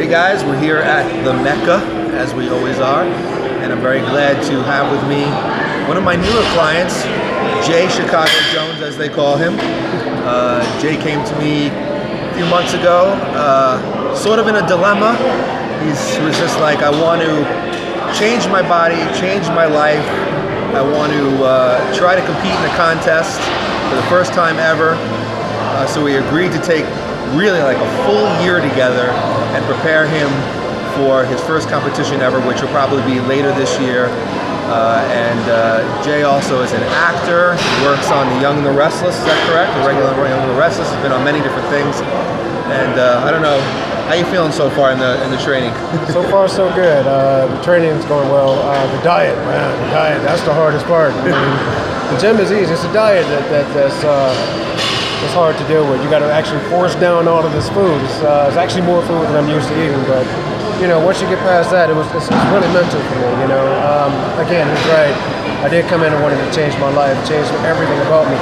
Hey guys, we're here at the Mecca, as we always are, and I'm very glad to have with me one of my newer clients, Jay Chicago Jones, as they call him. Jay came to me a few months ago, sort of in a dilemma. He was just like, I want to change my body, change my life. I want to try to compete in a contest for the first time ever. So we agreed to take really like a full year together and prepare him for his first competition ever, which will probably be later this year. Jay also is an actor. He works on The Young and the Restless, is that correct? The regular Young and the Restless. He's been on many different things. And I don't know, how you feeling so far in the training? So far, so good. The training is going well. The diet, man, the diet, that's the hardest part. I mean, the gym is easy. It's the diet that's hard to deal with. You got to actually force down all of this food. It's actually more food than I'm used to eating, but you know, once you get past that, it's really mental for me. You know, again, he's right. I did come in and wanted to change my life, change everything about me.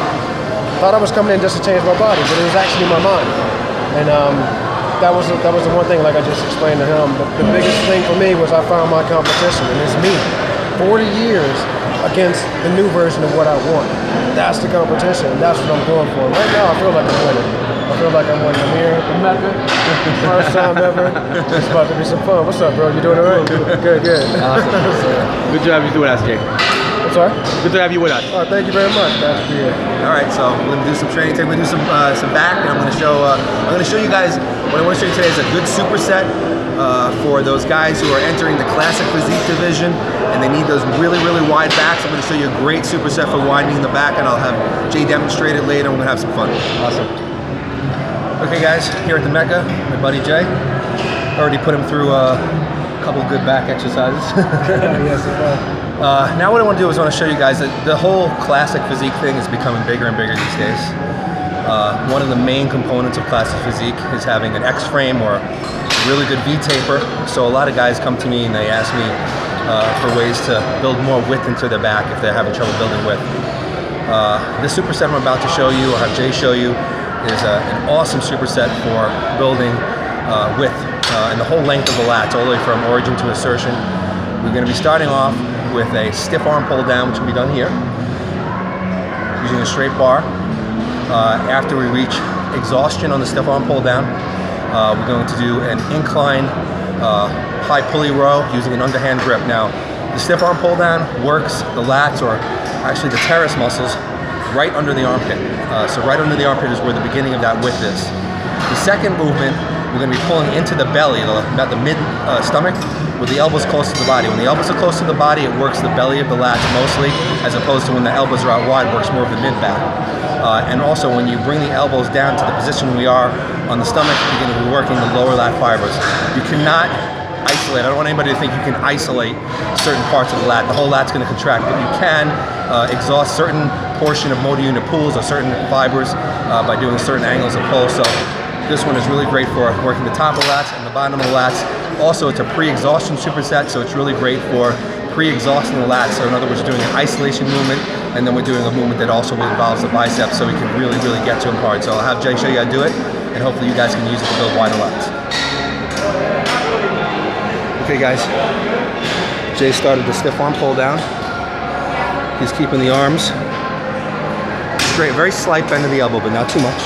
Thought I was coming in just to change my body, but it was actually my mind. And that was the one thing, like I just explained to him. The biggest thing for me was I found my competition, and it's me. 40 years against the new version of what I want. That's the competition, and that's what I'm going for. Right now, I feel like I'm winning. I feel like I'm winning. I'm here at the Mecca, first time ever. It's about to be some fun. What's up, bro? You doing all right? Good, good. Awesome. Good to have you with us, Jay. I'm sorry? Good to have you with us. Oh, thank you very much. Glad to be here. All right, so we're gonna do some training today. We're gonna do some back, and I'm gonna show you guys. What I want to show you today is a good superset for those guys who are entering the classic physique division, and they need those really wide backs. I'm gonna show you a great superset for widening the back, and I'll have Jay demonstrate it later. We're gonna have some fun. Awesome. Okay, guys, here at the Mecca, my buddy Jay. Already put him through a couple good back exercises. Yes, Now what I want to do is I want to show you guys that the whole classic physique thing is becoming bigger and bigger these days. One of the main components of classic physique is having an X-frame or really good V-taper. So a lot of guys come to me and they ask me for ways to build more width into their back if they're having trouble building width. This superset I'm about to show you, or have Jay show you, is an awesome superset for building width and the whole length of the lats, all the way from origin to insertion. We're going to be starting off with a stiff arm pull down, which can be done here, using a straight bar. After we reach exhaustion on the stiff arm pull down, we're going to do an incline high pulley row using an underhand grip. Now, the stiff arm pull down works the lats, or actually the teres muscles, right under the armpit. So right under the armpit is where the beginning of that width is. The second movement, we're going to be pulling into the belly, about the mid stomach, with the elbows close to the body. When the elbows are close to the body, it works the belly of the lats mostly, as opposed to when the elbows are out wide, it works more of the mid back. And also when you bring the elbows down to the position we are on the stomach, you're going to be working the lower lat fibers. You cannot isolate. I don't want anybody to think you can isolate certain parts of the lat. The whole lat's going to contract, but you can exhaust certain portion of motor unit pulls or certain fibers by doing certain angles of pull. So this one is really great for working the top of the lats and the bottom of the lats. Also, it's a pre-exhaustion superset, so it's really great for pre-exhausting the lats. So in other words, doing an isolation movement, and then we're doing a movement that also involves the biceps, so we can really get to them hard. So I'll have Jay show you how to do it, and hopefully you guys can use it to build wider lats. Okay guys, Jay started the stiff arm pull down. He's keeping the arms straight, very slight bend of the elbow, but not too much.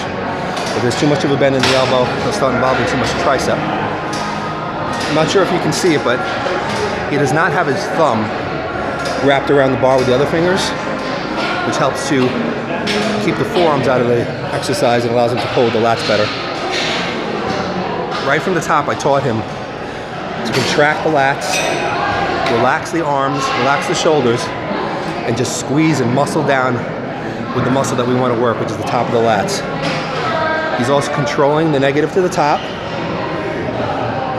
If there's too much of a bend in the elbow, it'll start involving too much tricep. I'm not sure if you can see it, but he does not have his thumb wrapped around the bar with the other fingers, which helps to keep the forearms out of the exercise and allows him to pull with the lats better. Right from the top, I taught him to contract the lats, relax the arms, relax the shoulders, and just squeeze and muscle down with the muscle that we want to work, which is the top of the lats. He's also controlling the negative to the top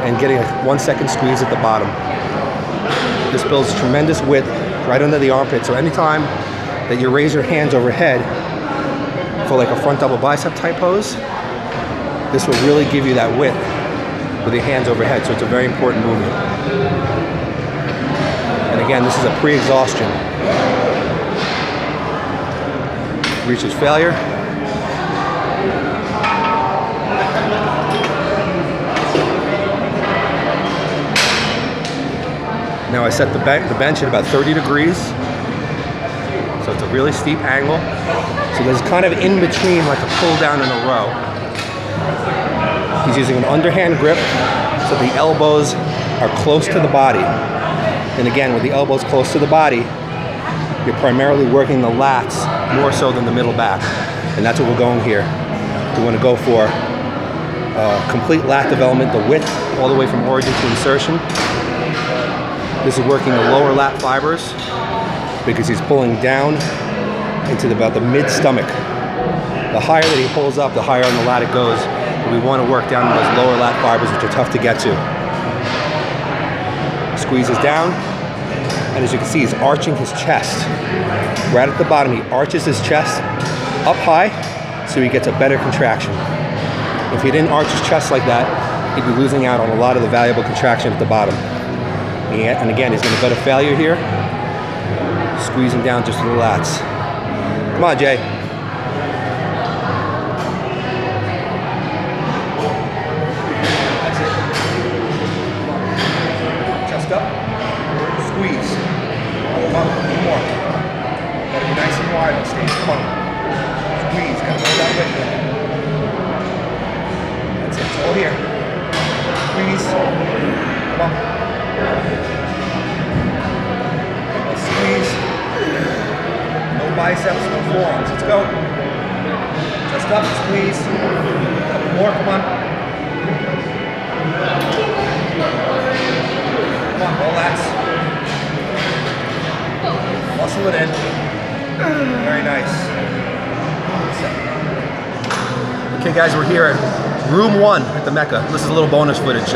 and getting a 1 second squeeze at the bottom. This builds tremendous width right under the armpit, so anytime that you raise your hands overhead for like a front double bicep type pose, this will really give you that width with your hands overhead, so it's a very important movement. And again, this is a pre-exhaustion. Reaches failure. Now I set the bench at about 30 degrees. So it's a really steep angle. So there's kind of in between, like a pull down in a row. He's using an underhand grip, so the elbows are close to the body. And again, with the elbows close to the body, you're primarily working the lats more so than the middle back. And that's what we're going here. We want to go for complete lat development, the width all the way from origin to insertion. This is working the lower lat fibers because he's pulling down into about the mid-stomach. The higher that he pulls up, the higher on the lat it goes. But we want to work down those lower lat fibers, which are tough to get to. Squeezes down, and as you can see, he's arching his chest. Right at the bottom, he arches his chest up high, so he gets a better contraction. If he didn't arch his chest like that, he'd be losing out on a lot of the valuable contraction at the bottom. And again, he's going to go to failure here, squeezing down just to the lats. Come on, Jay. That's it. Chest up, squeeze. Come on, one more. Gotta be nice and wide on stage. Come on. Squeeze, gotta go that way. That's it, it's all here. Squeeze. Come on. Squeeze. No biceps, no forearms. Let's go. Chest up, squeeze. Couple more, come on. Come on, all lats. Muscle it in. Very nice. Okay guys, we're here at room 1 at the Mecca. This is a little bonus footage.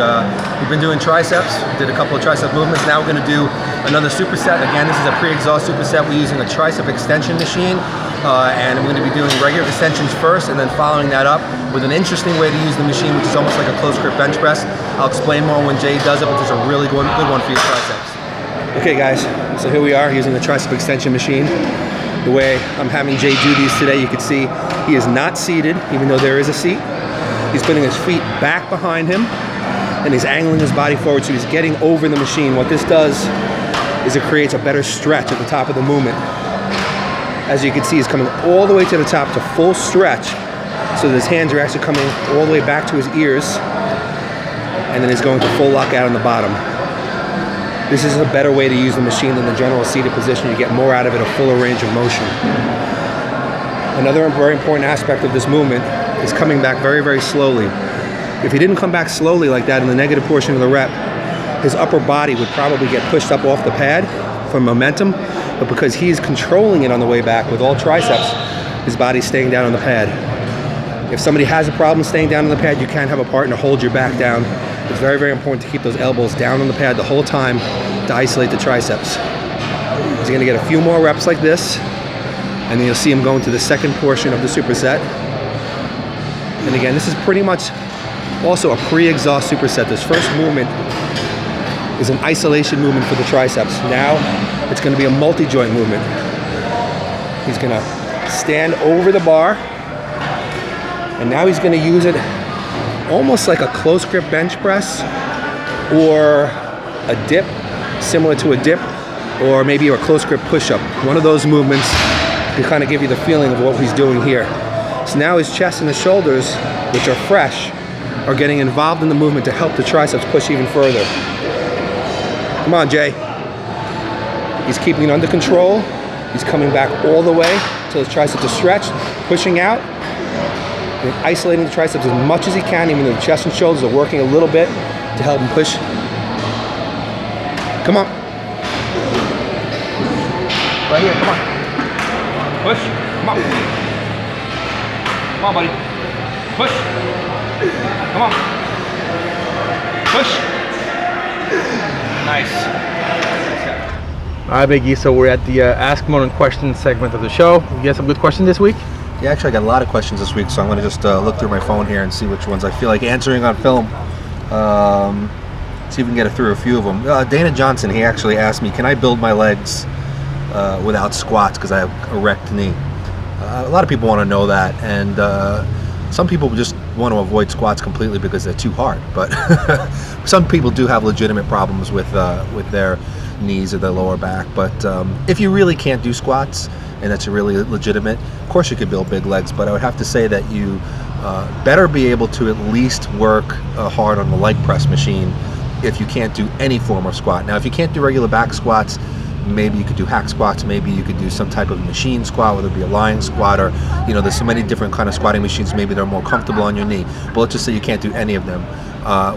We've been doing triceps, did a couple of tricep movements. Now we're gonna do another superset. Again, this is a pre-exhaust superset. We're using a tricep extension machine. And I'm gonna be doing regular extensions first and then following that up with an interesting way to use the machine, which is almost like a close grip bench press. I'll explain more when Jay does it, but there's a really good one for your triceps. Okay guys, so here we are using the tricep extension machine. The way I'm having Jay do these today, you can see he is not seated, even though there is a seat. He's putting his feet back behind him and he's angling his body forward, so he's getting over the machine. What this does is it creates a better stretch at the top of the movement. As you can see, he's coming all the way to the top to full stretch, so that his hands are actually coming all the way back to his ears, and then he's going to full lockout on the bottom. This is a better way to use the machine than the general seated position. You get more out of it, a fuller range of motion. Another very important aspect of this movement is coming back very, very slowly. If he didn't come back slowly like that in the negative portion of the rep, his upper body would probably get pushed up off the pad from momentum, but because he's controlling it on the way back with all triceps, his body's staying down on the pad. If somebody has a problem staying down on the pad, you can't have a partner hold your back down. It's very, very important to keep those elbows down on the pad the whole time to isolate the triceps. He's gonna get a few more reps like this, and then you'll see him going to the second portion of the superset. And again, this is pretty much also a pre-exhaust superset. This first movement is an isolation movement for the triceps. Now it's gonna be a multi-joint movement. He's gonna stand over the bar, and now he's gonna use it almost like a close grip bench press or a dip, similar to a dip, or maybe a close grip push-up. One of those movements to kind of give you the feeling of what he's doing here. So now his chest and his shoulders, which are fresh, are getting involved in the movement to help the triceps push even further. Come on, Jay. He's keeping it under control. He's coming back all the way till his triceps are stretched, pushing out, and isolating the triceps as much as he can, even though the chest and shoulders are working a little bit to help him push. Come on. Right here, come on. Push, come on. Come on, buddy. Push. Come on. Push. Nice. All right, Biggie, so we're at the Ask Merlin Questions segment of the show. You got some good questions this week? Yeah, actually I got a lot of questions this week, so I'm going to just look through my phone here and see which ones I feel like answering on film. See if we can get through a few of them. Dana Johnson, he actually asked me, can I build my legs without squats because I have a wrecked knee? A lot of people want to know that, and some people just want to avoid squats completely because they're too hard. But some people do have legitimate problems with their knees or the lower back. But if you really can't do squats, and that's really legitimate, of course you could build big legs, but I would have to say that you better be able to at least work hard on the leg press machine if you can't do any form of squat. Now, if you can't do regular back squats, maybe you could do hack squats, maybe you could do some type of machine squat, whether it be a lying squat or, there's so many different kind of squatting machines, maybe they're more comfortable on your knee. But let's just say you can't do any of them.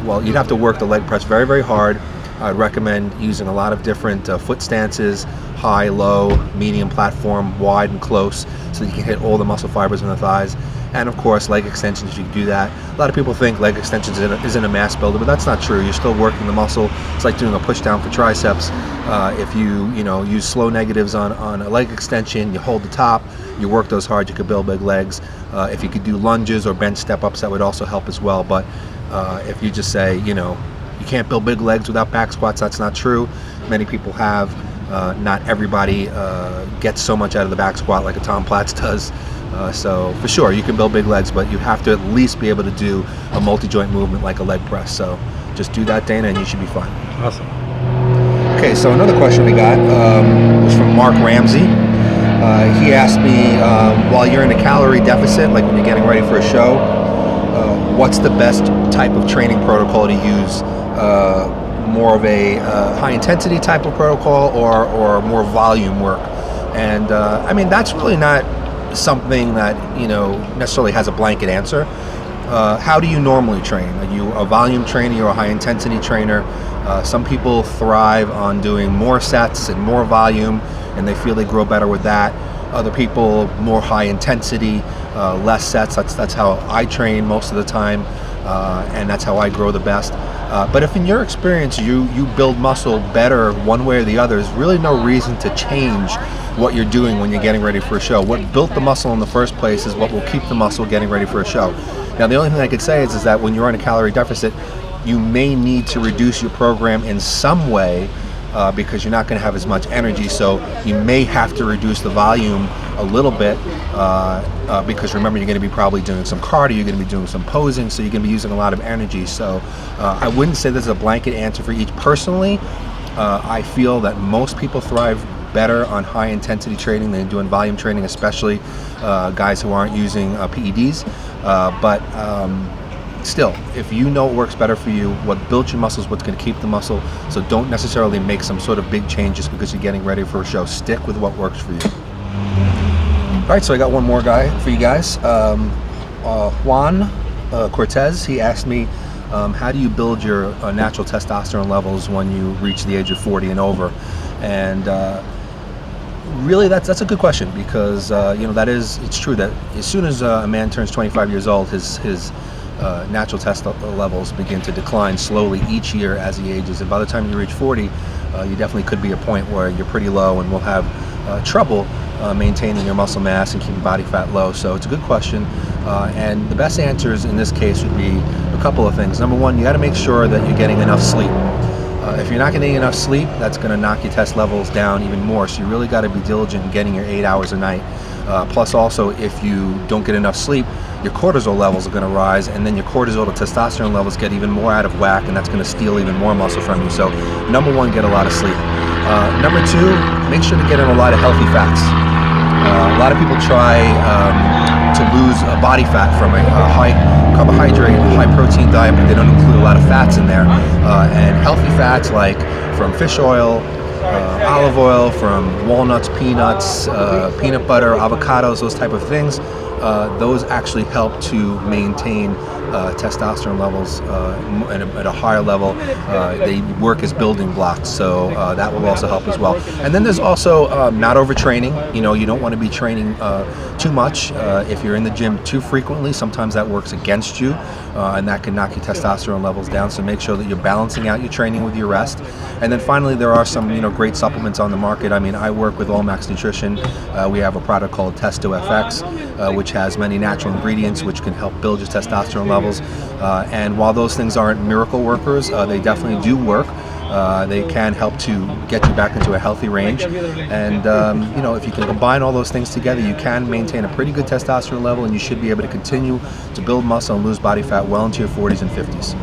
Well, you'd have to work the leg press very, very hard. I'd recommend using a lot of different foot stances, high, low, medium platform, wide and close, so that you can hit all the muscle fibers in the thighs. And of course, leg extensions, if you can do that. A lot of people think leg extensions isn't a mass builder, but that's not true. You're still working the muscle. It's like doing a push down for triceps. If you use slow negatives on a leg extension, you hold the top, you work those hard, you could build big legs. If you could do lunges or bench step-ups, that would also help as well. But if you just say, you can't build big legs without back squats, that's not true. Many people have. Not everybody gets so much out of the back squat like a Tom Platz does. So for sure, you can build big legs, but you have to at least be able to do a multi-joint movement like a leg press. So just do that, Dana, and you should be fine. Awesome. Okay, so another question we got was from Mark Ramsey. He asked me, while you're in a calorie deficit, like when you're getting ready for a show, what's the best type of training protocol to use? More of a high intensity type of protocol or more volume work? And I mean, that's really not something that necessarily has a blanket answer. How do you normally train? Are you a volume trainer or a high intensity trainer? Some people thrive on doing more sets and more volume, and they feel they grow better with that. Other people, more high intensity, less sets. That's how I train most of the time, and that's how I grow the best. But if in your experience you build muscle better one way or the other, there's really no reason to change what you're doing when you're getting ready for a show. What built the muscle in the first place is what will keep the muscle getting ready for a show. Now, the only thing I could say is that when you're in a calorie deficit, you may need to reduce your program in some way because you're not going to have as much energy. So you may have to reduce the volume a little bit because remember, you're going to be probably doing some cardio, you're going to be doing some posing, so you're going to be using a lot of energy. So I wouldn't say there's a blanket answer for each. Personally, I feel that most people thrive better on high intensity training than doing volume training, especially guys who aren't using PEDs. But still, if you know what works better for you, what built your muscles, what's going to keep the muscle, so don't necessarily make some sort of big change just because you're getting ready for a show. Stick with what works for you. All right, so I got one more guy for you guys. Juan Cortez, he asked me, how do you build your natural testosterone levels when you reach the age of 40 and over? And really, that's a good question because it's true that as soon as a man turns 25 years old, his natural test levels begin to decline slowly each year as he ages. And by the time you reach 40, you definitely could be a point where you're pretty low and will have trouble maintaining your muscle mass and keeping body fat low. So it's a good question. And the best answers in this case would be a couple of things. Number one, you got to make sure that you're getting enough sleep. If you're not getting enough sleep, that's going to knock your test levels down even more. So you really got to be diligent in getting your 8 hours a night. Plus also, if you don't get enough sleep, your cortisol levels are going to rise, and then your cortisol to testosterone levels get even more out of whack, and that's going to steal even more muscle from you. So number one, get a lot of sleep. Number two, make sure to get in a lot of healthy fats. A lot of people try to lose body fat from a high carbohydrate, high protein diet, but they don't include a lot of fats in there. And healthy fats like from fish oil, olive oil, from walnuts, peanuts, peanut butter, avocados, those type of things, those actually help to maintain testosterone levels at a higher level. They work as building blocks, so that will also help as well. And then there's also not overtraining. You don't want to be training too much. If you're in the gym too frequently, sometimes that works against you, and that can knock your testosterone levels down. So make sure that you're balancing out your training with your rest. And then finally, there are some great supplements on the market. I mean, I work with Allmax Nutrition. We have a product called Testo FX, which has many natural ingredients which can help build your testosterone levels. And while those things aren't miracle workers, they definitely do work. They can help to get you back into a healthy range. And if you can combine all those things together, you can maintain a pretty good testosterone level, and you should be able to continue to build muscle and lose body fat well into your 40s and 50s.